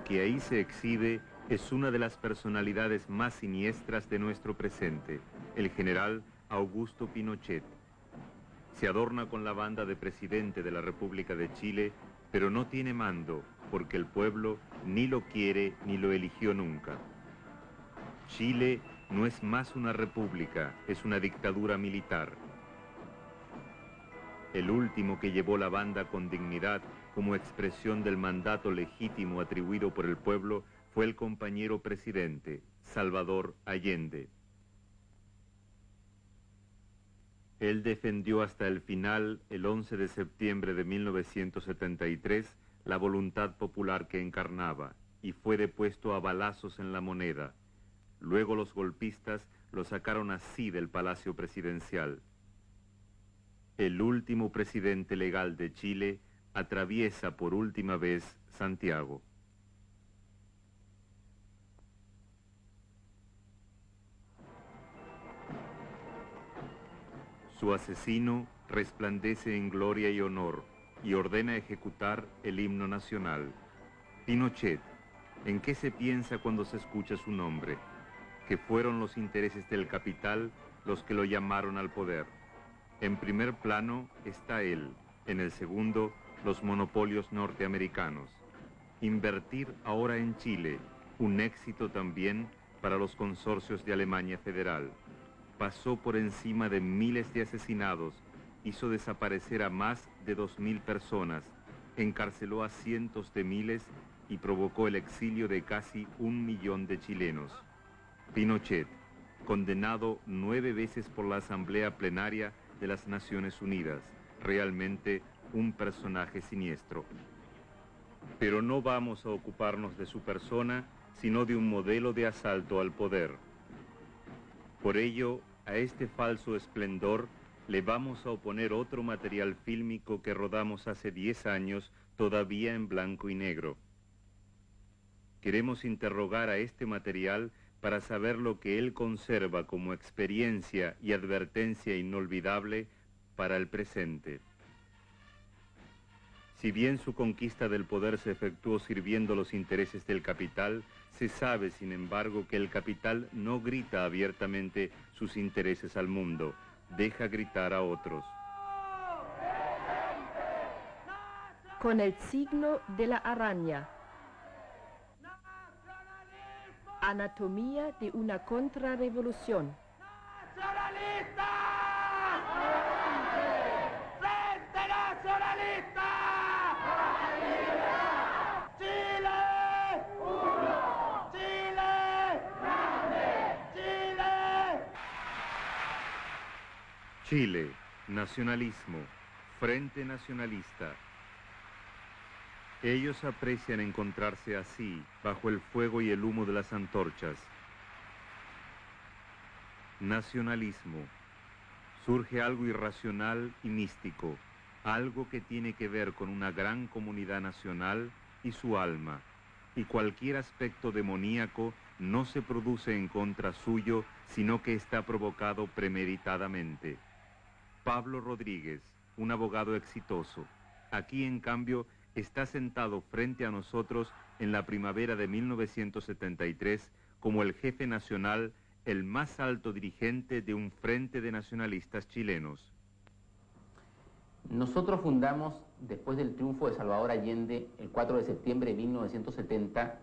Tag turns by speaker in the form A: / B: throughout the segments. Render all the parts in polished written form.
A: que ahí se exhibe es una de las personalidades más siniestras de nuestro presente, el general Augusto Pinochet. Se adorna con la banda de presidente de la República de Chile, pero no tiene mando, porque el pueblo ni lo quiere ni lo eligió nunca. Chile no es más una república, es una dictadura militar. El último que llevó la banda con dignidad como expresión del mandato legítimo atribuido por el pueblo fue el compañero presidente, Salvador Allende. Él defendió hasta el final, el 11 de septiembre de 1973, la voluntad popular que encarnaba, y fue depuesto a balazos en La Moneda. Luego los golpistas lo sacaron así del Palacio Presidencial. El último presidente legal de Chile atraviesa por última vez Santiago. Su asesino resplandece en gloria y honor y ordena ejecutar el himno nacional. Pinochet, ¿en qué se piensa cuando se escucha su nombre? Que fueron los intereses del capital los que lo llamaron al poder. En primer plano está él, en el segundo, los monopolios norteamericanos. Invertir ahora en Chile, un éxito también para los consorcios de Alemania Federal. Pasó por encima de miles de asesinados, hizo desaparecer a más de 2.000 personas, encarceló a cientos de miles y provocó el exilio de casi 1 millón de chilenos. Pinochet, condenado 9 veces por la Asamblea Plenaria de las Naciones Unidas, realmente un personaje siniestro. Pero no vamos a ocuparnos de su persona, sino de un modelo de asalto al poder. Por ello, a este falso esplendor le vamos a oponer otro material fílmico que rodamos hace 10 años, todavía en blanco y negro. Queremos interrogar a este material para saber lo que él conserva como experiencia y advertencia inolvidable para el presente. Si bien su conquista del poder se efectuó sirviendo los intereses del capital, se sabe, sin embargo, que el capital no grita abiertamente sus intereses al mundo, deja gritar a otros.
B: Con el signo de la araña. Anatomía de una contrarrevolución.
C: ¡Nacionalista! ¡Frente Nacionalista! ¡Chile! ¡Uno! ¡Chile! ¡Grande! ¡Chile!
A: Chile, nacionalismo, Frente Nacionalista. Ellos aprecian encontrarse así, bajo el fuego y el humo de las antorchas. Nacionalismo. Surge algo irracional y místico, algo que tiene que ver con una gran comunidad nacional y su alma, y cualquier aspecto demoníaco no se produce en contra suyo, sino que está provocado premeditadamente. Pablo Rodríguez, un abogado exitoso. Aquí, en cambio, está sentado frente a nosotros en la primavera de 1973 como el jefe nacional, el más alto dirigente de un frente de nacionalistas chilenos.
D: Nosotros fundamos, después del triunfo de Salvador Allende, el 4 de septiembre de 1970,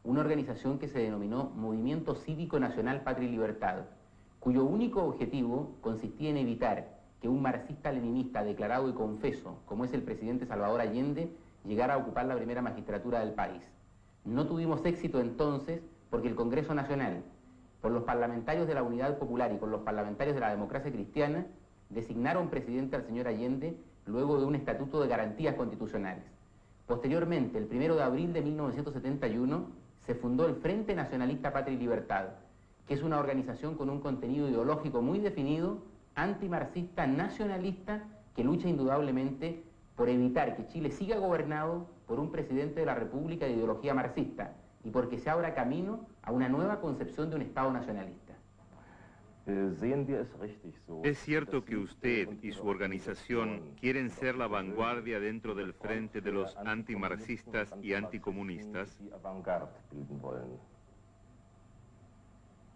D: una organización que se denominó Movimiento Cívico Nacional Patria y Libertad, cuyo único objetivo consistía en evitar que un marxista-leninista declarado y confeso, como es el presidente Salvador Allende, llegara a ocupar la primera magistratura del país. No tuvimos éxito entonces porque el Congreso Nacional, por los parlamentarios de la Unidad Popular y por los parlamentarios de la Democracia Cristiana, designaron presidente al señor Allende luego de un estatuto de garantías constitucionales. Posteriormente, el 1 de abril de 1971, se fundó el Frente Nacionalista Patria y Libertad, que es una organización con un contenido ideológico muy definido, antimarxista, nacionalista, que lucha indudablemente por evitar que Chile siga gobernado por un presidente de la República de ideología marxista y porque se abra camino a una nueva concepción de un Estado nacionalista.
A: Es cierto que usted y su organización quieren ser la vanguardia dentro del frente de los antimarxistas y anticomunistas.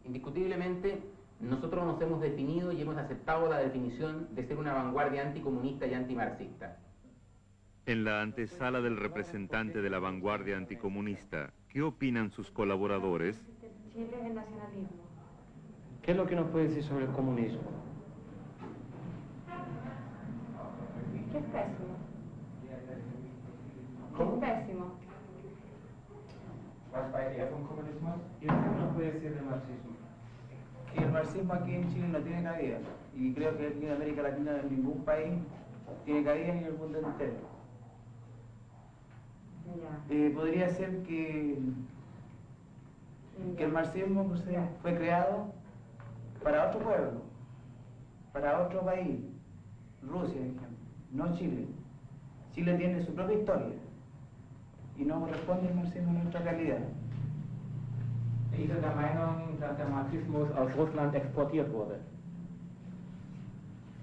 D: Indiscutiblemente, nosotros nos hemos definido y hemos aceptado la definición de ser una vanguardia anticomunista y antimarxista.
A: En la antesala del representante de la vanguardia anticomunista, ¿qué opinan sus colaboradores?
E: Chile es el nacionalismo.
F: ¿Qué es lo que nos puede decir sobre el comunismo?
E: Que es pésimo.
F: ¿Cómo?
E: Es pésimo.
F: ¿Y usted qué nos puede decir del marxismo?
G: Que el marxismo aquí en Chile no tiene cabida, y creo que aquí en América Latina en ningún país tiene cabida ni en el mundo entero.
E: Ya.
G: Podría ser que el marxismo fue creado para otro pueblo, para otro país, Rusia, por ejemplo, no Chile. Chile tiene su propia historia y no corresponde el marxismo a nuestra realidad.
F: Ich bin der Meinung, dass der Marxismus aus Russland exportiert wurde.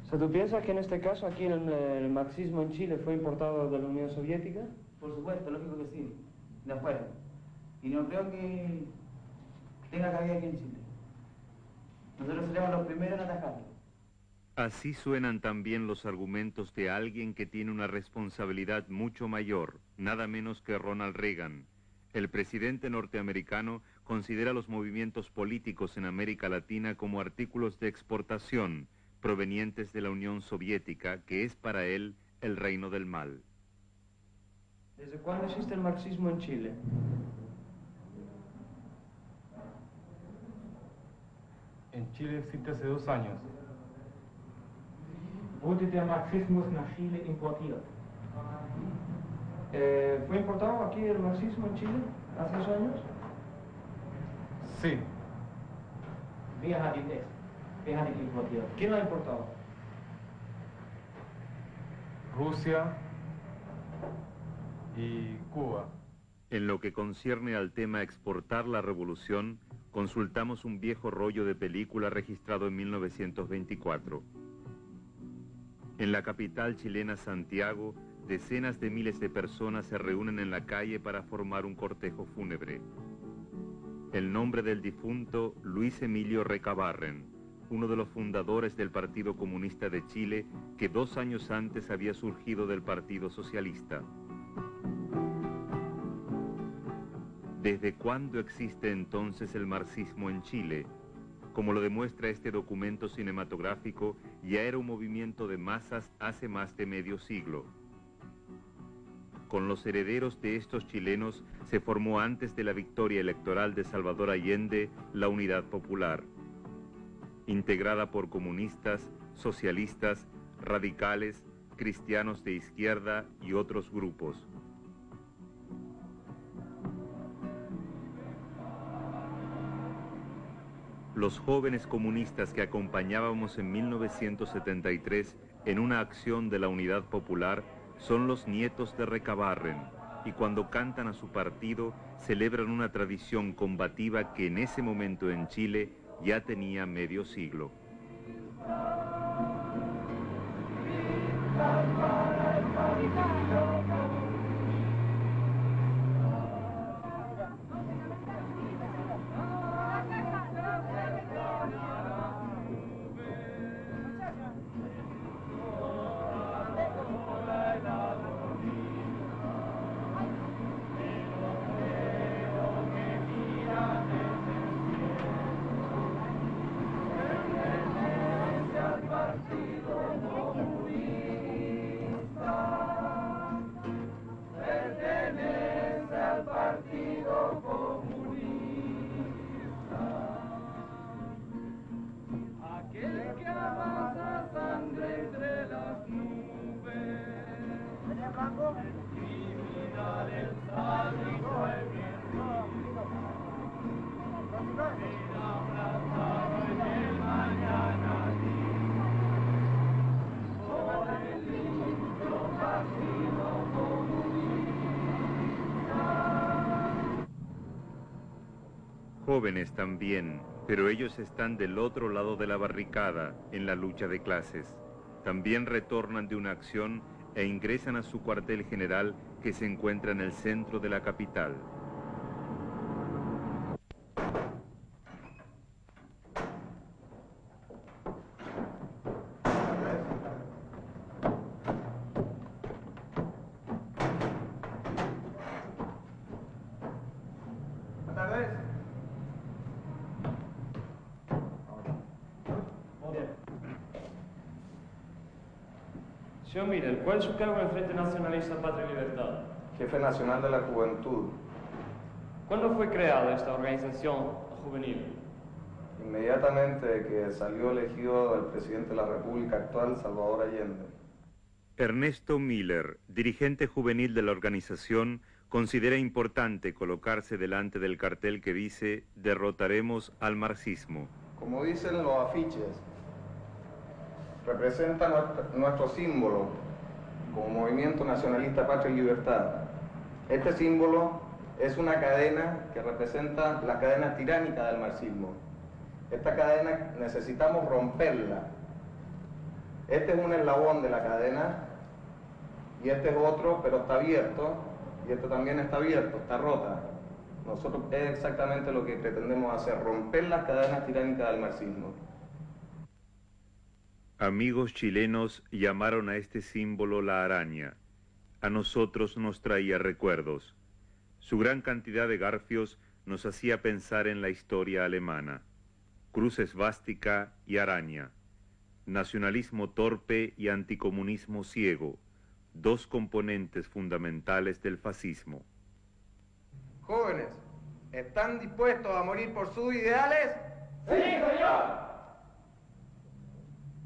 F: O sea, ¿tú piensas que en este caso aquí el marxismo en Chile fue importado de la Unión Soviética?
G: Por supuesto, lógico que sí, de afuera. Y no creo que tenga cabida aquí en Chile. Nosotros seremos los primeros en atacarlo.
A: Así suenan también los argumentos de alguien que tiene una responsabilidad mucho mayor, nada menos que Ronald Reagan. El presidente norteamericano considera los movimientos políticos en América Latina como artículos de exportación provenientes de la Unión Soviética, que es para él el reino del mal.
F: ¿Desde cuándo existe el marxismo en Chile?
H: En Chile existe hace 2 años.
F: Wurde der Marxismus nach Chile importiert? ¿Fue importado aquí el marxismo en Chile hace 2 años?
H: Sí,
F: Wer hat ihn importiert? ¿Quién lo ha importado?
H: Rusia y Cuba.
A: En lo que concierne al tema exportar la revolución, consultamos un viejo rollo de película registrado en 1924. En la capital chilena, Santiago, decenas de miles de personas se reúnen en la calle para formar un cortejo fúnebre. El nombre del difunto, Luis Emilio Recabarren, uno de los fundadores del Partido Comunista de Chile, que 2 años antes había surgido del Partido Socialista. ¿Desde cuándo existe entonces el marxismo en Chile? Como lo demuestra este documento cinematográfico, ya era un movimiento de masas hace más de medio siglo. Con los herederos de estos chilenos se formó antes de la victoria electoral de Salvador Allende la Unidad Popular, integrada por comunistas, socialistas, radicales, cristianos de izquierda y otros grupos. Los jóvenes comunistas que acompañábamos en 1973 en una acción de la Unidad Popular son los nietos de Recabarren, y cuando cantan a su partido celebran una tradición combativa que en ese momento en Chile ya tenía medio siglo. Jóvenes también, Pero ellos están del otro lado de la barricada, en la lucha de clases. También retornan de una acción e ingresan a su cuartel general que se encuentra en el centro de la capital.
I: Señor Miller, ¿cuál es su cargo en el Frente Nacionalista Patria y Libertad?
H: Jefe nacional de la juventud.
I: ¿Cuándo fue creada esta organización juvenil?
H: Inmediatamente que salió elegido el presidente de la República actual, Salvador Allende.
A: Ernesto Miller, dirigente juvenil de la organización, considera importante colocarse delante del cartel que dice «Derrotaremos al marxismo».
H: Como dicen los afiches, representa nuestro símbolo como Movimiento Nacionalista Patria y Libertad. Este símbolo es una cadena que representa la cadena tiránica del marxismo. Esta cadena necesitamos romperla. Este es un eslabón de la cadena y este es otro, pero está abierto, y este también está abierto, está rota. Nosotros es exactamente lo que pretendemos hacer, romper las cadenas tiránicas del marxismo.
A: Amigos chilenos llamaron a este símbolo la araña. A nosotros nos traía recuerdos. Su gran cantidad de garfios nos hacía pensar en la historia alemana. Cruz esvástica y araña. Nacionalismo torpe y anticomunismo ciego. Dos componentes fundamentales del fascismo.
H: Jóvenes, ¿están dispuestos a morir por sus ideales?
C: ¡Sí, señor!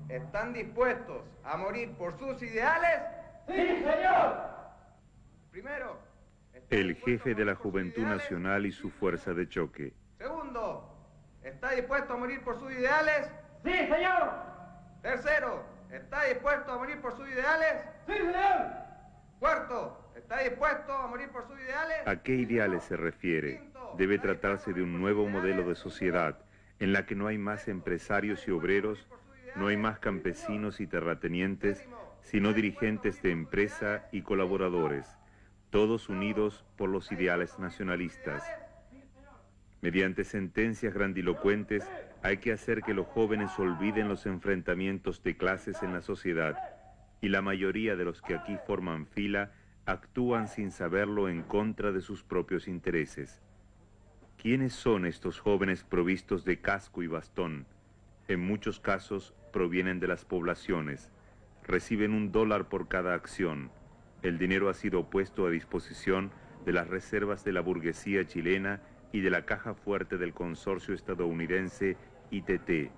H: ¿Están dispuestos a morir por sus ideales?
C: ¡Sí, señor!
H: Primero,
A: El jefe de la Juventud Nacional y su fuerza de choque.
H: Segundo, ¿está dispuesto a morir por sus ideales?
C: ¡Sí, señor!
H: Tercero, ¿está dispuesto a morir por sus ideales?
C: ¡Sí, señor!
H: Cuarto, ¿está dispuesto a morir por sus ideales?
A: ¿A qué ideales se refiere? Debe tratarse de un nuevo modelo de sociedad en la que no hay más empresarios y obreros, no hay más campesinos y terratenientes, sino dirigentes de empresa y colaboradores, todos unidos por los ideales nacionalistas. Mediante sentencias grandilocuentes hay que hacer que los jóvenes olviden los enfrentamientos de clases en la sociedad, y la mayoría de los que aquí forman fila actúan sin saberlo en contra de sus propios intereses. ¿Quiénes son estos jóvenes provistos de casco y bastón? En muchos casos provienen de las poblaciones, reciben $1 por cada acción. El dinero ha sido puesto a disposición de las reservas de la burguesía chilena y de la caja fuerte del consorcio estadounidense ITT.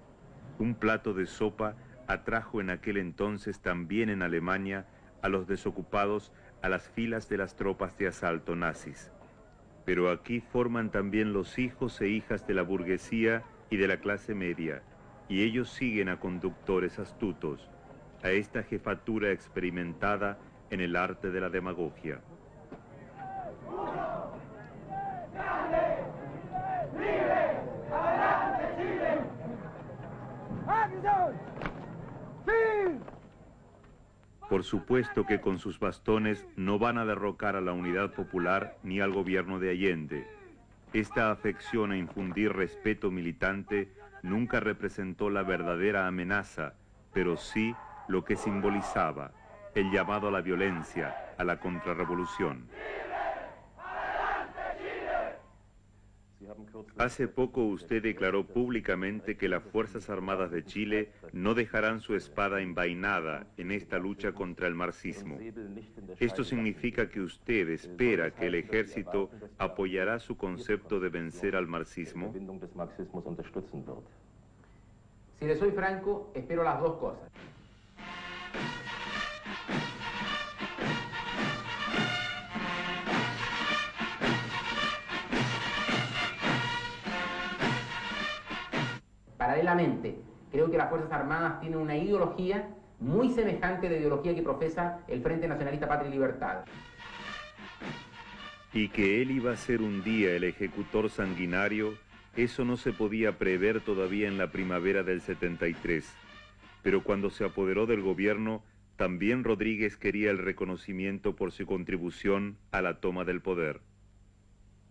A: Un plato de sopa atrajo en aquel entonces también en Alemania a los desocupados a las filas de las tropas de asalto nazis. Pero aquí forman también los hijos e hijas de la burguesía y de la clase media, y ellos siguen a conductores astutos, a esta jefatura experimentada en el arte de la demagogia. Por supuesto que con sus bastones no van a derrocar a la unidad popular ni al gobierno de Allende. Esta afección a infundir respeto militante nunca representó la verdadera amenaza, pero sí lo que simbolizaba, el llamado a la violencia, a la contrarrevolución. Hace poco usted declaró públicamente que las Fuerzas Armadas de Chile no dejarán su espada envainada en esta lucha contra el marxismo. ¿Esto significa que usted espera que el ejército apoyará su concepto de vencer al marxismo?
D: Si le soy franco, espero las dos cosas. Paralelamente, creo que las Fuerzas Armadas tienen una ideología muy semejante a la ideología que profesa el Frente Nacionalista Patria y Libertad.
A: Y que él iba a ser un día el ejecutor sanguinario Eso no se podía prever todavía en la primavera del 73, pero cuando se apoderó del gobierno, también Rodríguez quería el reconocimiento por su contribución a la toma del poder.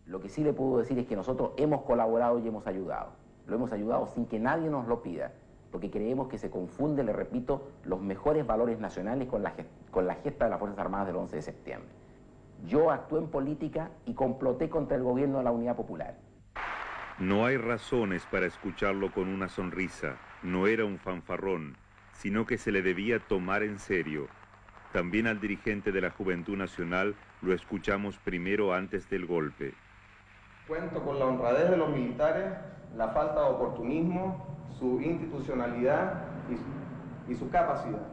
D: Lo que sí le puedo decir es que nosotros hemos colaborado y hemos ayudado. Lo hemos ayudado sin que nadie nos lo pida, porque creemos que se confunde, le repito, los mejores valores nacionales con la gesta de las Fuerzas Armadas del 11 de septiembre. Yo actué en política y comploté contra el gobierno de la Unidad Popular.
A: No hay razones para escucharlo con una sonrisa. No era un fanfarrón, sino que se le debía tomar en serio. También al dirigente de la Juventud Nacional lo escuchamos primero antes del golpe.
H: Cuento con la honradez de los militares, la falta de oportunismo, su institucionalidad y su capacidad.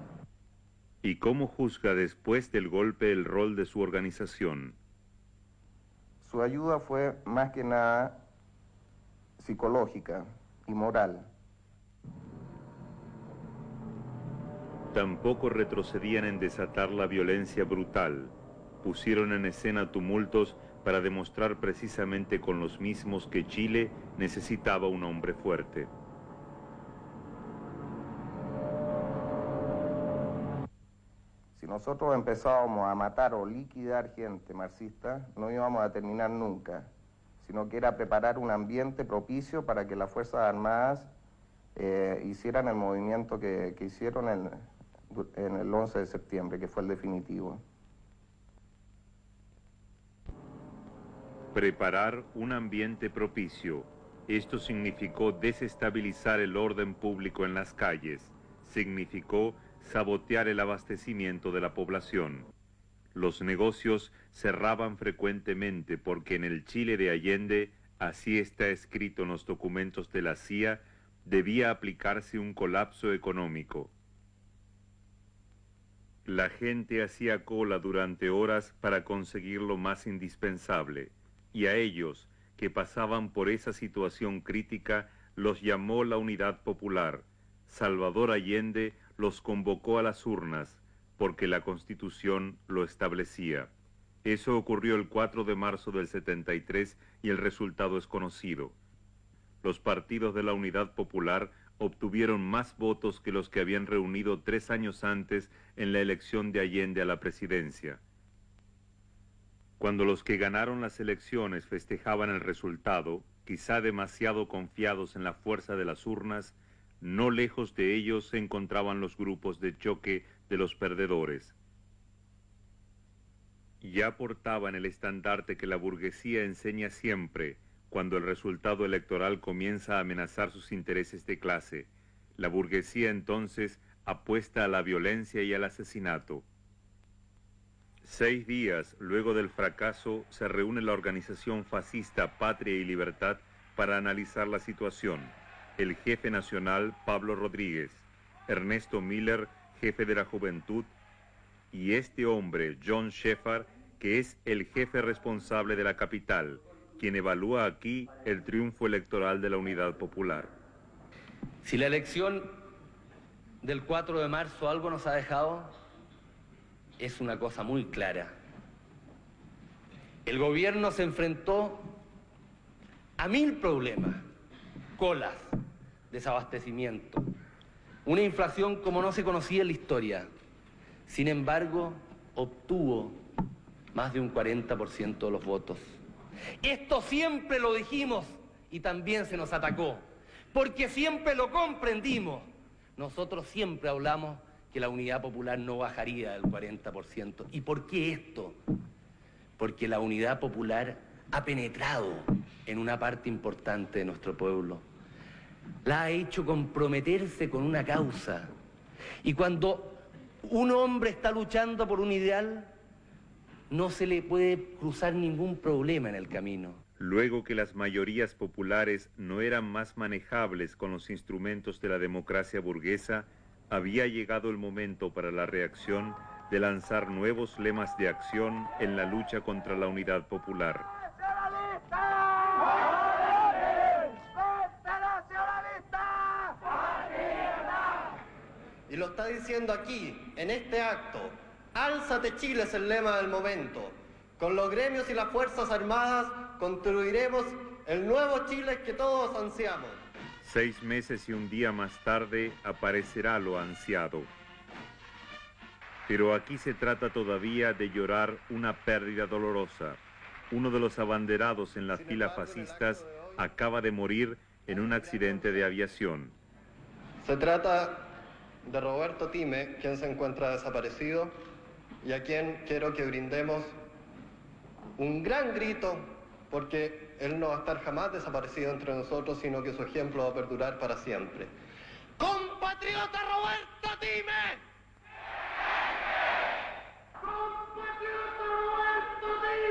A: ¿Y cómo juzga después del golpe el rol de su organización?
H: Su ayuda fue más que nada psicológica y moral.
A: Tampoco retrocedían en desatar la violencia brutal. Pusieron en escena tumultos para demostrar precisamente con los mismos que Chile necesitaba un hombre fuerte.
H: Si nosotros empezábamos a matar o liquidar gente marxista, no íbamos a terminar nunca, sino que era preparar un ambiente propicio para que las Fuerzas Armadas hicieran el movimiento que hicieron en el 11 de septiembre, que fue el definitivo.
A: Preparar un ambiente propicio. Esto significó desestabilizar el orden público en las calles. Significó sabotear el abastecimiento de la población. Los negocios cerraban frecuentemente porque en el Chile de Allende, así está escrito en los documentos de la CIA, debía aplicarse un colapso económico. La gente hacía cola durante horas para conseguir lo más indispensable, y a ellos, que pasaban por esa situación crítica, los llamó la Unidad Popular. Salvador Allende los convocó a las urnas, porque la Constitución lo establecía. Eso ocurrió el 4 de marzo del 73 y el resultado es conocido. Los partidos de la Unidad Popular obtuvieron más votos que los que habían reunido 3 años antes en la elección de Allende a la presidencia. Cuando los que ganaron las elecciones festejaban el resultado, quizá demasiado confiados en la fuerza de las urnas, no lejos de ellos se encontraban los grupos de choque de los perdedores. Ya portaban el estandarte que la burguesía enseña siempre cuando el resultado electoral comienza a amenazar sus intereses de clase. La burguesía entonces apuesta a la violencia y al asesinato. 6 días luego del fracaso se reúne la organización fascista Patria y Libertad para analizar la situación. El jefe nacional, Pablo Rodríguez, Ernesto Miller, jefe de la Juventud, y este hombre, John Shepard, que es el jefe responsable de la capital, quien evalúa aquí el triunfo electoral de la Unidad Popular.
J: Si la elección del 4 de marzo algo nos ha dejado, es una cosa muy clara. El gobierno se enfrentó a 1000 problemas: colas, desabastecimiento, una inflación como no se conocía en la historia. Sin embargo, obtuvo más de un 40% de los votos. Esto siempre lo dijimos y también se nos atacó, porque siempre lo comprendimos. Nosotros siempre hablamos que la Unidad Popular no bajaría del 40%. ¿Y por qué esto? Porque la Unidad Popular ha penetrado en una parte importante de nuestro pueblo. La ha hecho comprometerse con una causa. Y cuando un hombre está luchando por un ideal, no se le puede cruzar ningún problema en el camino.
A: Luego que las mayorías populares no eran más manejables con los instrumentos de la democracia burguesa, había llegado el momento para la reacción de lanzar nuevos lemas de acción en la lucha contra la Unidad Popular.
K: Y lo está diciendo aquí, en este acto. Álzate Chile es el lema del momento. Con los gremios y las Fuerzas Armadas construiremos el nuevo Chile que todos ansiamos.
A: 6 meses y un día más tarde aparecerá lo ansiado. Pero aquí se trata todavía de llorar una pérdida dolorosa. Uno de los abanderados en las filas fascistas acaba de morir en un accidente de aviación.
K: Se trata de Roberto Time, quien se encuentra desaparecido y a quien quiero que brindemos un gran grito, porque él no va a estar jamás desaparecido entre nosotros, sino que su ejemplo va a perdurar para siempre. ¡Compatriota Roberto Time! ¡Compatriota Roberto Time!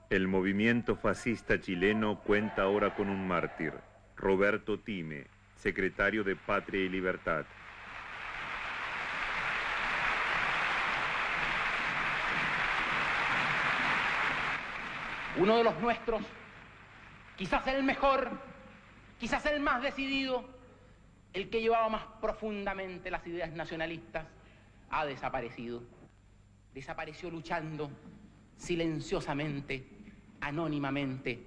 A: El movimiento fascista chileno cuenta ahora con un mártir, Roberto Time, secretario de Patria y Libertad.
D: Uno de los nuestros, quizás el mejor, quizás el más decidido, el que llevaba más profundamente las ideas nacionalistas, ha desaparecido. Desapareció luchando silenciosamente, anónimamente,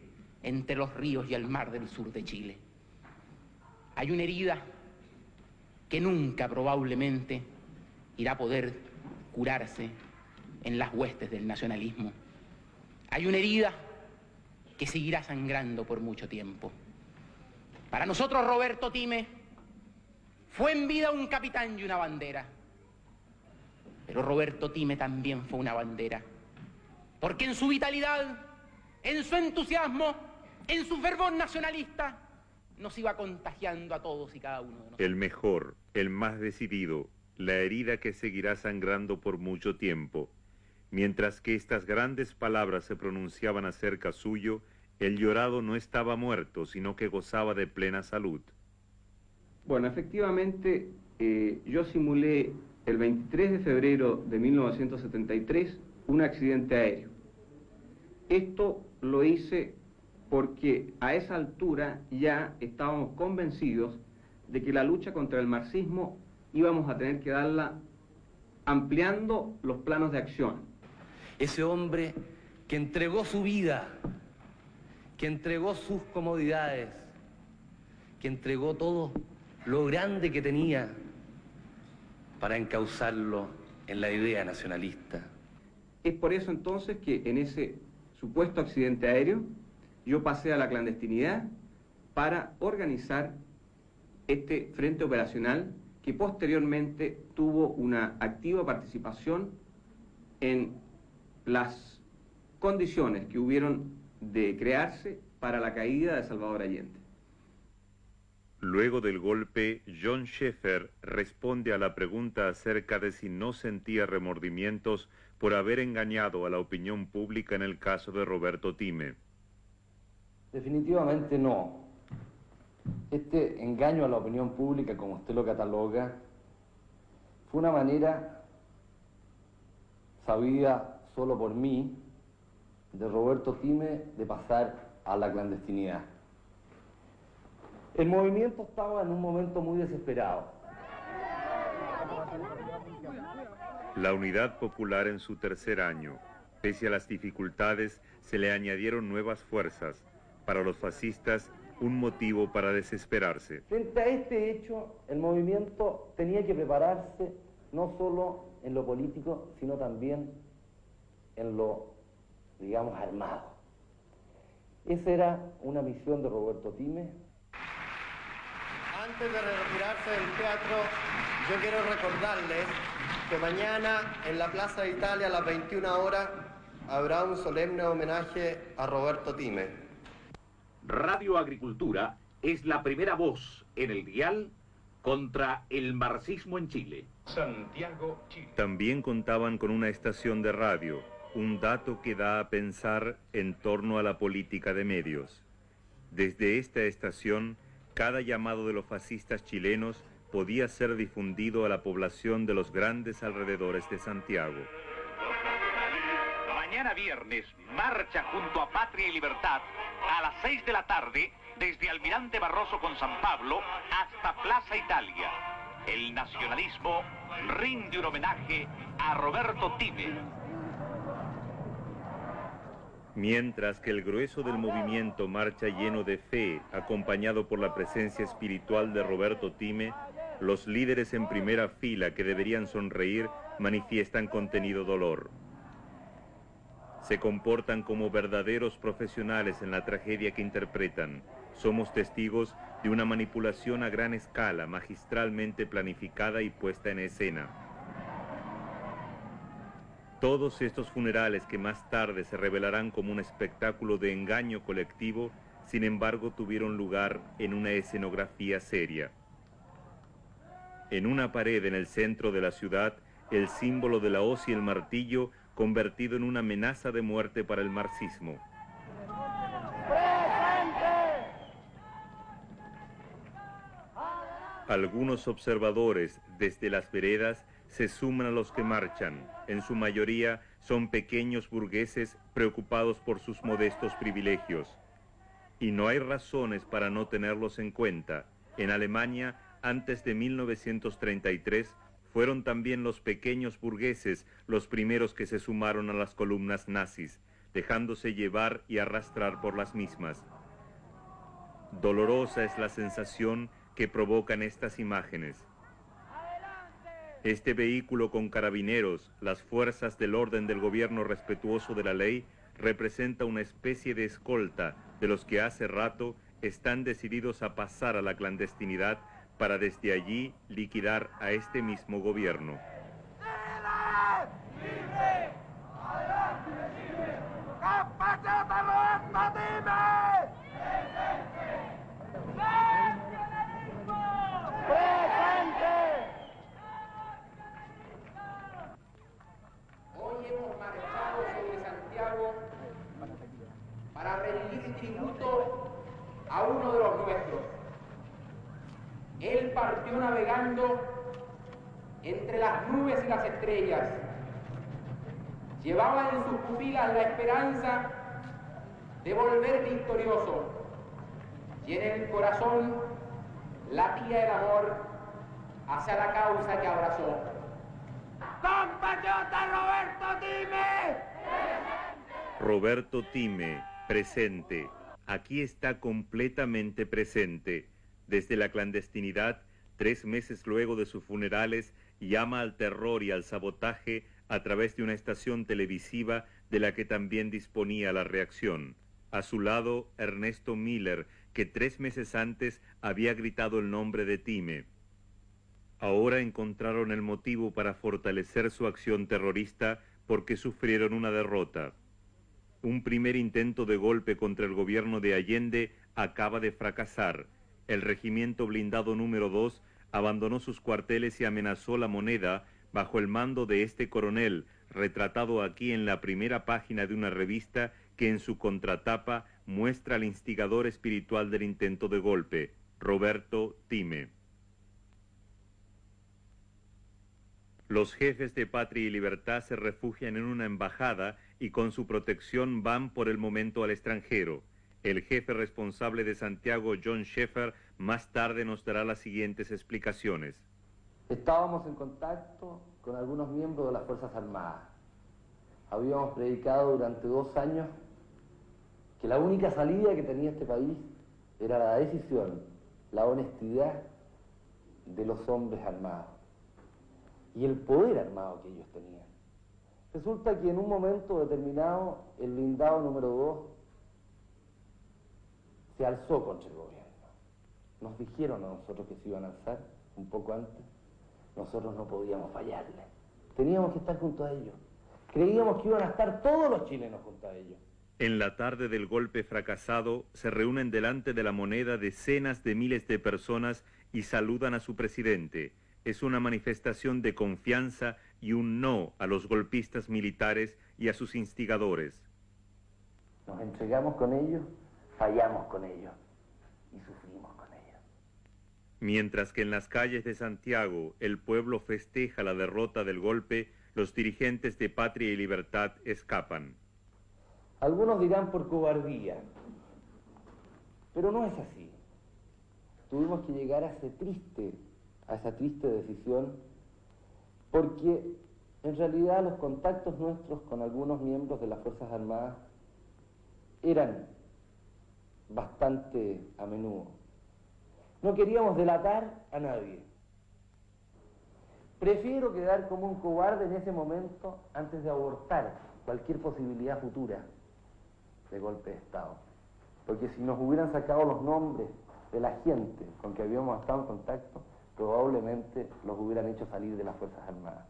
D: entre los ríos y el mar del sur de Chile. Hay una herida que nunca probablemente irá a poder curarse en las huestes del nacionalismo. Hay una herida que seguirá sangrando por mucho tiempo. Para nosotros Roberto Time fue en vida un capitán y una bandera. Pero Roberto Time también fue una bandera. Porque en su vitalidad, en su entusiasmo, en su fervor nacionalista, nos iba contagiando a todos y cada uno de nosotros.
A: El mejor, el más decidido, la herida que seguirá sangrando por mucho tiempo. Mientras que estas grandes palabras se pronunciaban acerca suyo, el llorado no estaba muerto, sino que gozaba de plena salud.
L: Bueno, efectivamente, yo simulé el 23 de febrero de 1973 un accidente aéreo. Esto lo hice porque a esa altura ya estábamos convencidos de que la lucha contra el marxismo íbamos a tener que darla ampliando los planos de acción.
J: Ese hombre que entregó su vida, que entregó sus comodidades, que entregó todo lo grande que tenía para encauzarlo en la idea nacionalista.
L: Es por eso entonces que en ese supuesto accidente aéreo yo pasé a la clandestinidad para organizar este frente operacional que posteriormente tuvo una activa participación en las condiciones que hubieron de crearse para la caída de Salvador Allende.
A: Luego del golpe, John Schaeffer responde a la pregunta acerca de si no sentía remordimientos por haber engañado a la opinión pública en el caso de Roberto Time.
M: Definitivamente no. Este engaño a la opinión pública, como usted lo cataloga, fue una manera sabida solo por mí, de Roberto Time, de pasar a la clandestinidad. El movimiento estaba en un momento muy desesperado.
A: La Unidad Popular en su tercer año. Pese a las dificultades, se le añadieron nuevas fuerzas. Para los fascistas, un motivo para desesperarse.
M: Frente a este hecho, el movimiento tenía que prepararse no solo en lo político, sino también en lo, digamos, armado. Esa era una misión de Roberto Time.
K: Antes de retirarse del teatro, yo quiero recordarles que mañana en la Plaza de Italia a las 21 horas habrá un solemne homenaje a Roberto Time.
N: Radio Agricultura es la primera voz en el dial contra el marxismo en Chile.
A: Santiago, Chile. También contaban con una estación de radio, un dato que da a pensar en torno a la política de medios. Desde esta estación, cada llamado de los fascistas chilenos podía ser difundido a la población de los grandes alrededores de Santiago.
N: Mañana viernes, marcha junto a Patria y Libertad a las 6 de la tarde desde Almirante Barroso con San Pablo hasta Plaza Italia. El nacionalismo rinde un homenaje a Roberto Time.
A: Mientras que el grueso del movimiento marcha lleno de fe, acompañado por la presencia espiritual de Roberto Time, los líderes en primera fila que deberían sonreír manifiestan contenido dolor. Se comportan como verdaderos profesionales en la tragedia que interpretan. Somos testigos de una manipulación a gran escala, magistralmente planificada y puesta en escena. Todos estos funerales que más tarde se revelarán como un espectáculo de engaño colectivo, sin embargo tuvieron lugar en una escenografía seria. En una pared en el centro de la ciudad, el símbolo de la hoz y el martillo convertido en una amenaza de muerte para el marxismo. Algunos observadores desde las veredas se suman a los que marchan. En su mayoría son pequeños burgueses preocupados por sus modestos privilegios. Y no hay razones para no tenerlos en cuenta. En Alemania, antes de 1933, fueron también los pequeños burgueses los primeros que se sumaron a las columnas nazis, dejándose llevar y arrastrar por las mismas. Dolorosa es la sensación que provocan estas imágenes. Este vehículo con carabineros, las fuerzas del orden del gobierno respetuoso de la ley, representa una especie de escolta de los que hace rato están decididos a pasar a la clandestinidad para desde allí liquidar a este mismo gobierno.
D: Hoy hemos marchado sobre Santiago para rendir tributo a uno de los nuestros. Él partió navegando entre las nubes y las estrellas. Llevaba en sus pupilas la esperanza de volver victorioso y en el corazón latía el amor hacia la causa que abrazó.
C: ¡Compatriota Roberto Time!
A: Roberto Time, presente. Aquí está completamente presente. Desde la clandestinidad, 3 meses luego de sus funerales, llama al terror y al sabotaje a través de una estación televisiva de la que también disponía la reacción. A su lado, Ernesto Miller, que 3 meses antes había gritado el nombre de Time. Ahora encontraron el motivo para fortalecer su acción terrorista porque sufrieron una derrota. Un primer intento de golpe contra el gobierno de Allende acaba de fracasar. El regimiento blindado número 2 abandonó sus cuarteles y amenazó La Moneda bajo el mando de este coronel, retratado aquí en la primera página de una revista que en su contratapa muestra al instigador espiritual del intento de golpe, Roberto Time. Los jefes de Patria y Libertad se refugian en una embajada y con su protección van por el momento al extranjero. El jefe responsable de Santiago, John Schaeffer, más tarde nos dará las siguientes explicaciones.
M: Estábamos en contacto con algunos miembros de las Fuerzas Armadas. Habíamos predicado durante 2 años que la única salida que tenía este país era la decisión, la honestidad de los hombres armados y el poder armado que ellos tenían. Resulta que en un momento determinado el blindado número 2 se alzó contra el gobierno. Nos dijeron a nosotros que se iban a alzar un poco antes. Nosotros no podíamos fallarle. Teníamos que estar junto a ellos. Creíamos que iban a estar todos los chilenos junto a ellos.
A: En la tarde del golpe fracasado, se reúnen delante de La Moneda decenas de miles de personas y saludan a su presidente. Es una manifestación de confianza y un no a los golpistas militares y a sus instigadores.
M: Nos entregamos con ellos, fallamos con ellos y sufrimos con ellos.
A: Mientras que en las calles de Santiago el pueblo festeja la derrota del golpe, los dirigentes de Patria y Libertad escapan.
M: Algunos dirán por cobardía, pero no es así. Tuvimos que llegar a esa triste decisión, porque en realidad los contactos nuestros con algunos miembros de las Fuerzas Armadas eran bastante a menudo. No queríamos delatar a nadie. Prefiero quedar como un cobarde en ese momento antes de abortar cualquier posibilidad futura de golpe de Estado. Porque si nos hubieran sacado los nombres de la gente con que habíamos estado en contacto, probablemente los hubieran hecho salir de las Fuerzas Armadas.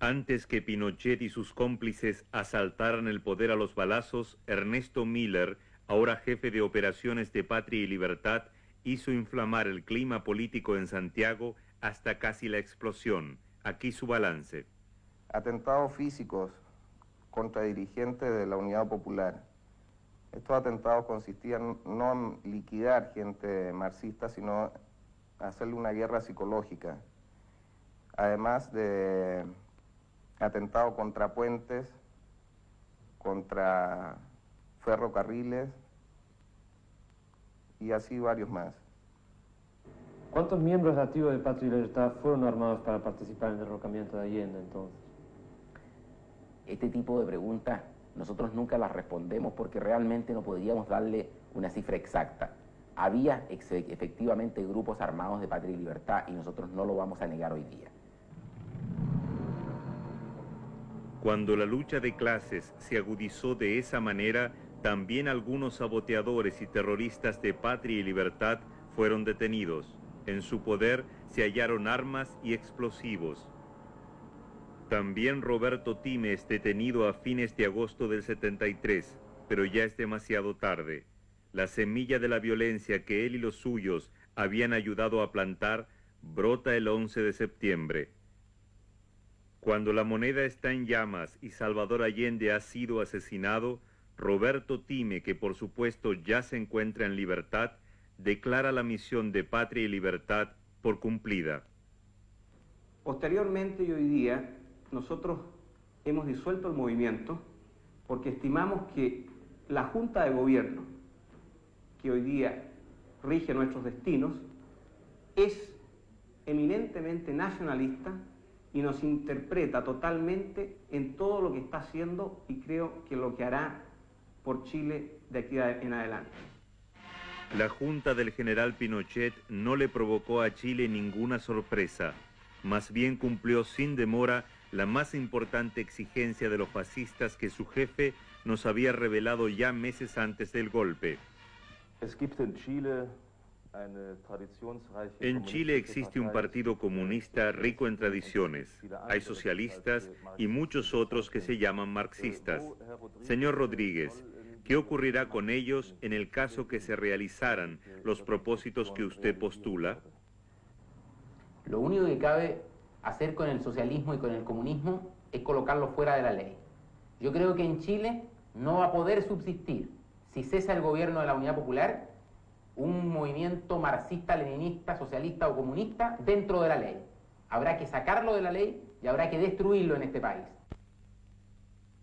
A: Antes que Pinochet y sus cómplices asaltaran el poder a los balazos, Ernesto Miller, ahora jefe de operaciones de Patria y Libertad, hizo inflamar el clima político en Santiago hasta casi la explosión. Aquí su balance.
H: Atentados físicos contra dirigentes de la Unidad Popular. Estos atentados consistían no en liquidar gente marxista, sino hacerle una guerra psicológica. Además de atentados contra puentes, contra ferrocarriles y así varios más.
I: ¿Cuántos miembros activos de Patria y Libertad fueron armados para participar en el derrocamiento de Allende entonces?
D: Este tipo de preguntas nosotros nunca las respondemos porque realmente no podríamos darle una cifra exacta. Había efectivamente grupos armados de Patria y Libertad y nosotros no lo vamos a negar hoy día.
A: Cuando la lucha de clases se agudizó de esa manera, también algunos saboteadores y terroristas de Patria y Libertad fueron detenidos. En su poder se hallaron armas y explosivos. También Roberto Time es detenido a fines de agosto del 73, pero ya es demasiado tarde. La semilla de la violencia que él y los suyos habían ayudado a plantar brota el 11 de septiembre. Cuando la moneda está en llamas y Salvador Allende ha sido asesinado, Roberto Time, que por supuesto ya se encuentra en libertad, declara la misión de Patria y Libertad por cumplida.
L: Posteriormente y hoy día, nosotros hemos disuelto el movimiento porque estimamos que la Junta de Gobierno, que hoy día rige nuestros destinos, es eminentemente nacionalista y nos interpreta totalmente en todo lo que está haciendo y creo que lo que hará por Chile de aquí en adelante.
A: La Junta del general Pinochet no le provocó a Chile ninguna sorpresa, más bien cumplió sin demora la más importante exigencia de los fascistas que su jefe nos había revelado ya meses antes del golpe. En Chile existe un partido comunista rico en tradiciones. Hay socialistas y muchos otros que se llaman marxistas. Señor Rodríguez, ¿qué ocurrirá con ellos en el caso que se realizaran los propósitos que usted postula?
D: Lo único que cabe hacer con el socialismo y con el comunismo es colocarlo fuera de la ley. Yo creo que en Chile no va a poder subsistir, si cesa el gobierno de la Unidad Popular, un movimiento marxista, leninista, socialista o comunista dentro de la ley. Habrá que sacarlo de la ley y habrá que destruirlo en este país.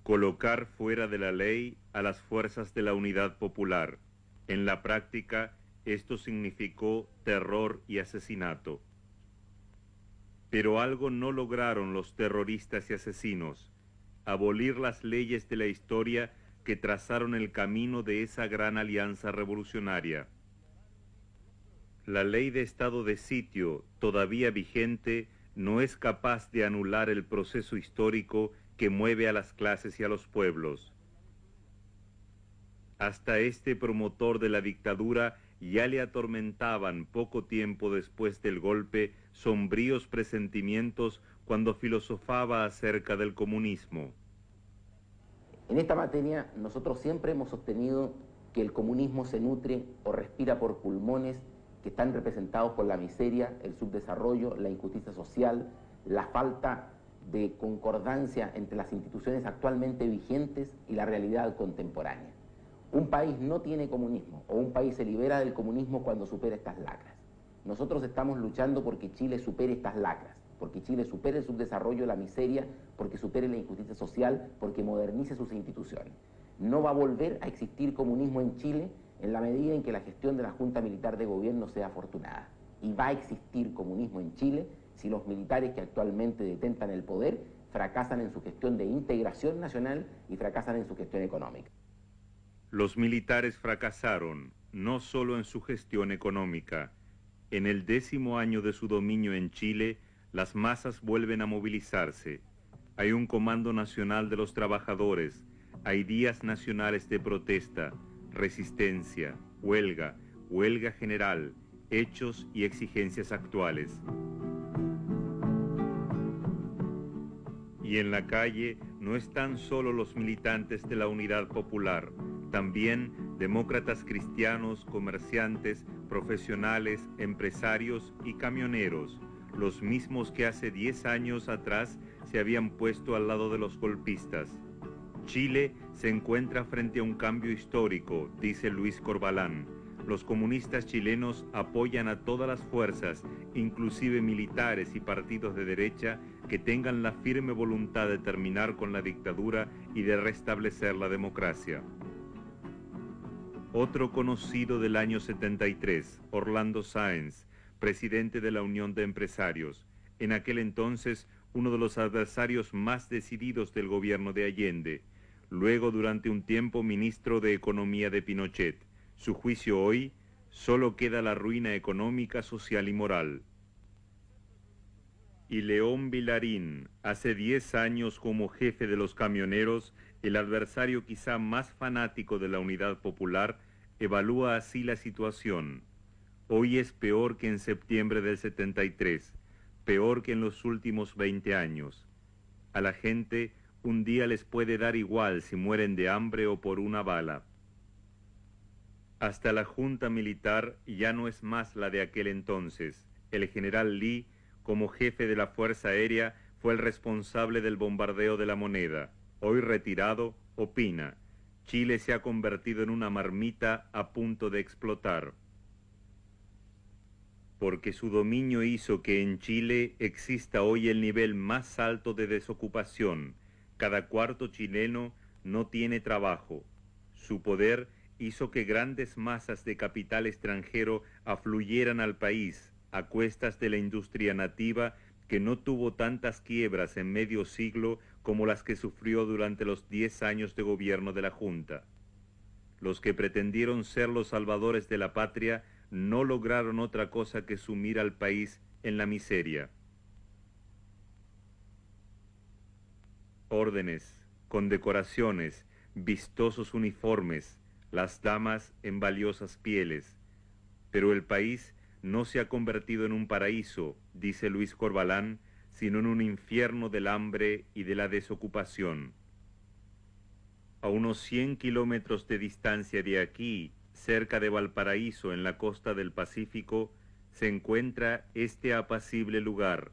A: Colocar fuera de la ley a las fuerzas de la Unidad Popular. En la práctica, esto significó terror y asesinato. Pero algo no lograron los terroristas y asesinos: abolir las leyes de la historia que trazaron el camino de esa gran alianza revolucionaria. La ley de estado de sitio, todavía vigente, no es capaz de anular el proceso histórico que mueve a las clases y a los pueblos. Hasta este promotor de la dictadura ya le atormentaban poco tiempo después del golpe sombríos presentimientos cuando filosofaba acerca del comunismo.
D: En esta materia nosotros siempre hemos sostenido que el comunismo se nutre o respira por pulmones que están representados por la miseria, el subdesarrollo, la injusticia social, la falta de concordancia entre las instituciones actualmente vigentes y la realidad contemporánea. Un país no tiene comunismo, o un país se libera del comunismo cuando supera estas lacras. Nosotros estamos luchando porque Chile supere estas lacras, porque Chile supere el subdesarrollo, la miseria, porque supere la injusticia social, porque modernice sus instituciones. No va a volver a existir comunismo en Chile en la medida en que la gestión de la Junta Militar de Gobierno sea afortunada. Y va a existir comunismo en Chile si los militares que actualmente detentan el poder fracasan en su gestión de integración nacional y fracasan en su gestión económica.
A: Los militares fracasaron, no solo en su gestión económica. En el 10º año de su dominio en Chile, las masas vuelven a movilizarse. Hay un Comando Nacional de los Trabajadores, hay días nacionales de protesta, resistencia, huelga, huelga general, hechos y exigencias actuales. Y en la calle no están solo los militantes de la Unidad Popular, también demócratas cristianos, comerciantes, profesionales, empresarios y camioneros, los mismos que hace 10 años atrás se habían puesto al lado de los golpistas. Chile se encuentra frente a un cambio histórico, dice Luis Corbalán. Los comunistas chilenos apoyan a todas las fuerzas, inclusive militares y partidos de derecha, que tengan la firme voluntad de terminar con la dictadura y de restablecer la democracia. Otro conocido del año 73, Orlando Sáenz, presidente de la Unión de Empresarios, en aquel entonces uno de los adversarios más decididos del gobierno de Allende, luego durante un tiempo ministro de Economía de Pinochet. Su juicio hoy, solo queda la ruina económica, social y moral. Y León Vilarín, hace 10 años como jefe de los camioneros, el adversario quizá más fanático de la Unidad Popular, evalúa así la situación. Hoy es peor que en septiembre del 73, peor que en los últimos 20 años. A la gente un día les puede dar igual si mueren de hambre o por una bala. Hasta la junta militar ya no es más la de aquel entonces. El general Lee, como jefe de la Fuerza Aérea, fue el responsable del bombardeo de La Moneda. Hoy retirado, opina: Chile se ha convertido en una marmita a punto de explotar. Porque su dominio hizo que en Chile exista hoy el nivel más alto de desocupación. Cada cuarto chileno no tiene trabajo. Su poder hizo que grandes masas de capital extranjero afluyeran al país a cuestas de la industria nativa, que no tuvo tantas quiebras en medio siglo como las que sufrió durante los 10 años de gobierno de la Junta. Los que pretendieron ser los salvadores de la patria no lograron otra cosa que sumir al país en la miseria. Órdenes, condecoraciones, vistosos uniformes, las damas en valiosas pieles. Pero el país no se ha convertido en un paraíso, dice Luis Corbalán, sino en un infierno del hambre y de la desocupación. A unos 100 kilómetros de distancia de aquí, cerca de Valparaíso, en la costa del Pacífico, se encuentra este apacible lugar.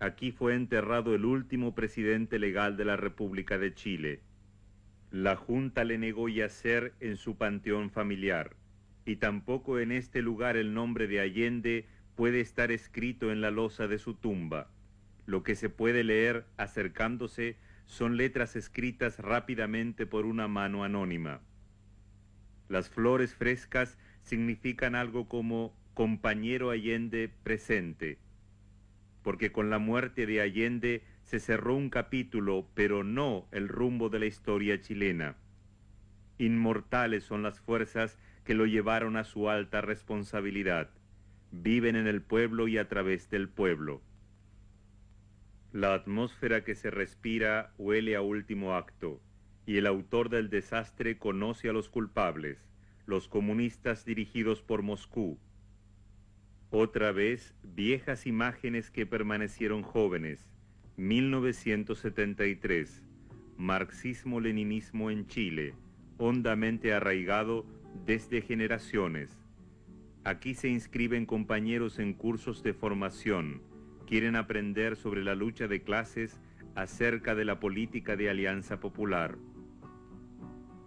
A: Aquí fue enterrado el último presidente legal de la República de Chile. La Junta le negó yacer en su panteón familiar, y tampoco en este lugar el nombre de Allende puede estar escrito en la losa de su tumba. Lo que se puede leer acercándose son letras escritas rápidamente por una mano anónima. Las flores frescas significan algo como compañero Allende presente, porque con la muerte de Allende se cerró un capítulo, pero no el rumbo de la historia chilena. Inmortales son las fuerzas que lo llevaron a su alta responsabilidad. Viven en el pueblo y a través del pueblo. La atmósfera que se respira huele a último acto, y el autor del desastre conoce a los culpables, los comunistas dirigidos por Moscú. Otra vez, viejas imágenes que permanecieron jóvenes. 1973, marxismo-leninismo en Chile, hondamente arraigado desde generaciones. Aquí se inscriben compañeros en cursos de formación, quieren aprender sobre la lucha de clases acerca de la política de Alianza Popular.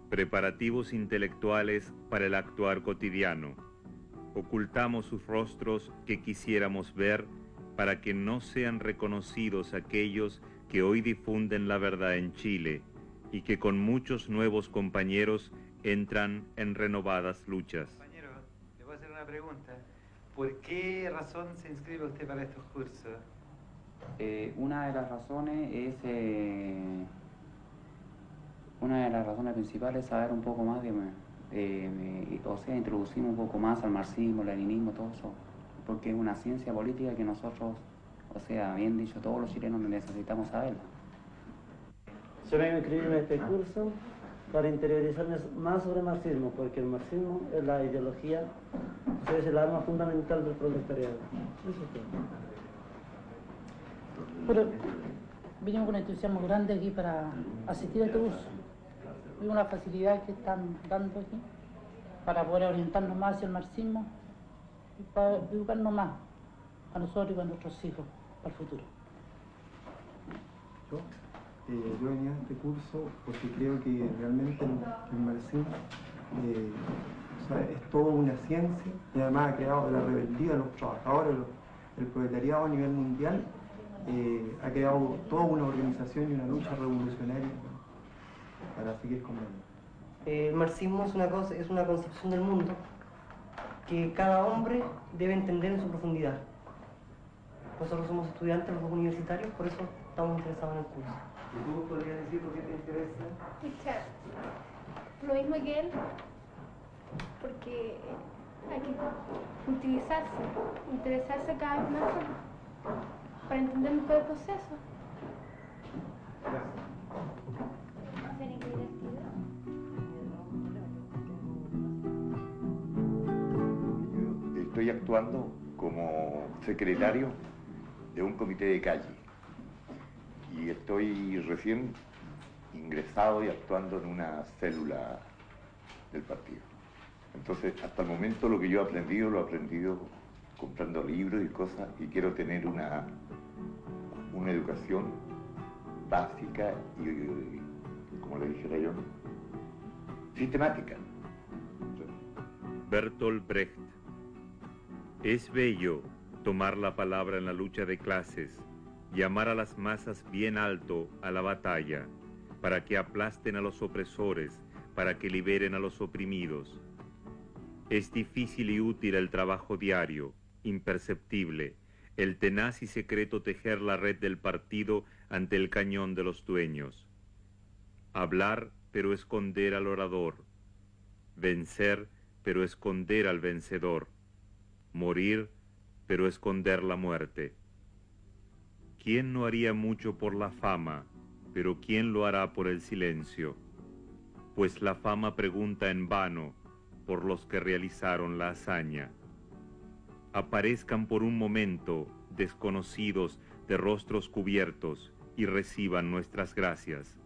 A: Preparativos intelectuales para el actuar cotidiano. Ocultamos sus rostros que quisiéramos ver para que no sean reconocidos aquellos que hoy difunden la verdad en Chile y que con muchos nuevos compañeros entran en renovadas luchas.
G: Compañero, le voy a hacer una pregunta. ¿Por qué razón se inscribe usted para estos cursos?
O: Una de las razones es Una de las razones principales es saber un poco más o sea, introducirnos un poco más al marxismo, leninismo, todo eso, porque es una ciencia política que nosotros, o sea, bien dicho, todos los chilenos necesitamos saberla.
P: Yo me inscribí en este curso para interiorizarme más sobre el marxismo, porque el marxismo es la ideología, o sea, es el arma fundamental del proletariado. Eso es todo.
Q: Pero vinimos con entusiasmo grande aquí para asistir a este curso. Es una facilidad que están dando aquí para poder orientarnos más hacia el marxismo y para educarnos más a nosotros y a nuestros hijos para el futuro.
R: Yo venía a este curso porque creo que realmente el marxismo o sea, es toda una ciencia y además ha creado la rebeldía de los trabajadores, el proletariado a nivel mundial, ha creado toda una organización y una lucha revolucionaria para seguir combatiendo.
S: El marxismo es una concepción del mundo que cada hombre debe entender en su profundidad. Nosotros somos estudiantes, los dos universitarios, por eso estamos interesados en el curso.
R: ¿Y tú podrías decir por qué te interesa?
T: Escuchar. Lo mismo que él, porque hay que utilizarse, interesarse cada vez más para entender mejor el proceso.
R: Gracias.
U: Estoy actuando como secretario de un comité de calle y estoy recién ingresado y actuando en una célula del partido. Entonces, hasta el momento lo que yo he aprendido, lo he aprendido comprando libros y cosas, y quiero tener una educación básica y, como le dijera yo, sistemática.
A: Bertolt Brecht. Es bello tomar la palabra en la lucha de clases, llamar a las masas bien alto a la batalla, para que aplasten a los opresores, para que liberen a los oprimidos. Es difícil y útil el trabajo diario, imperceptible, el tenaz y secreto tejer la red del partido ante el cañón de los dueños. Hablar, pero esconder al orador. Vencer, pero esconder al vencedor. Morir, pero esconder la muerte. ¿Quién no haría mucho por la fama, pero quién lo hará por el silencio? Pues la fama pregunta en vano por los que realizaron la hazaña. Aparezcan por un momento desconocidos de rostros cubiertos y reciban nuestras gracias.